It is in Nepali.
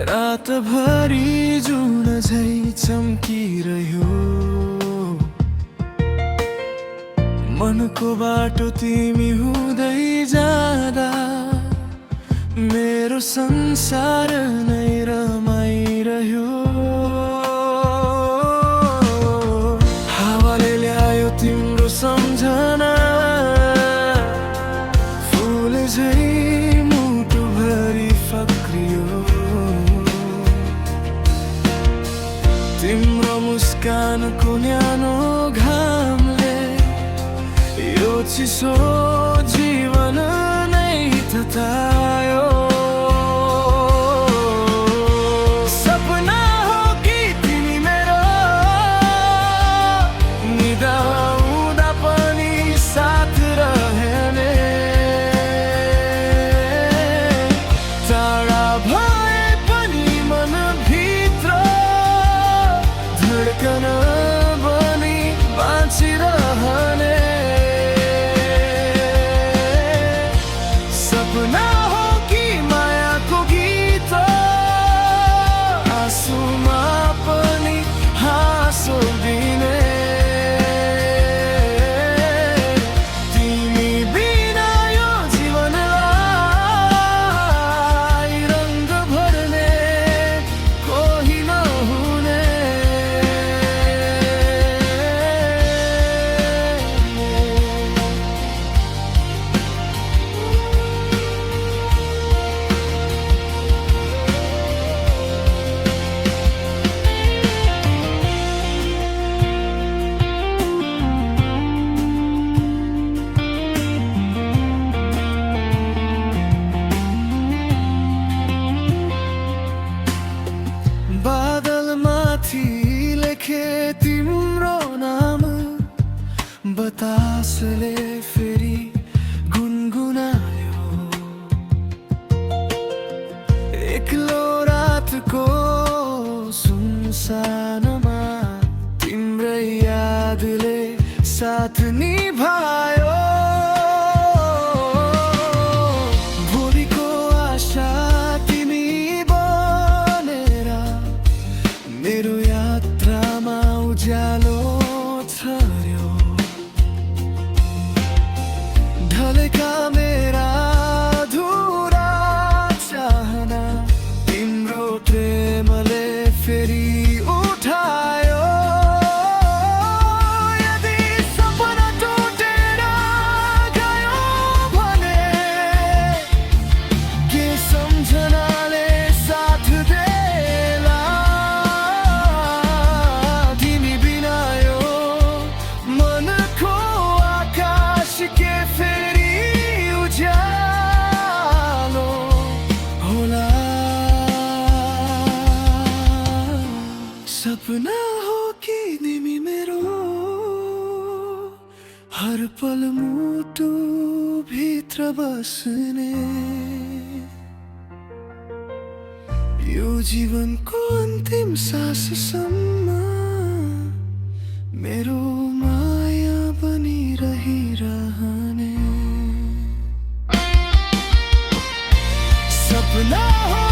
रातभरि जुन झै चम्किरह्यो मनको बाटो तिमी हुँदै जाँदा मेरो संसार नै रमाइरह्यो। हावाले ल्यायो तिम्रो सम्झना फुल झै मुटुभरि फक्रियो। तिम्रो मुस्कानको न्यानो घामले यो चिसो जीवन नै ततायो। सपना हो कि तिमी मेरो निदाउँदा पनि साथ रहने। टाढा भए पनि मनभित्र धड्कन बनी बाँचिरहने। सपना हो कि मायाको गीत आँसुमा पनि हाँसो दिने। तिमी बिना यो जीवनलाई रङ्ग भर्ने कोही नहुने। बादलमाथि लेखे तिम्रो नाम बतासले फेरि गुनगुनायो। एक्लो रातको सुनसानमा तिम्रै यादले साथ निभायो। भोलिको आशा तिमी बनेर मेरो यात्रामा उज्यालो छर्यो। ढलेका मेरा अधुरा चाहना तिम्रो प्रेमले फेरि उठायो। यदि सपना टुटेर गयो भने के सम्झनाले साथ देला। तिमी बिना यो मनको आकाश के फेरि उज्यालो होला। सपना हो कि तिमी मेरो हर पल मुटु भित्र बस्ने। यो जीवनको अन्तिम साससम्म मेरो माया बनी रहिरहने। सपना हो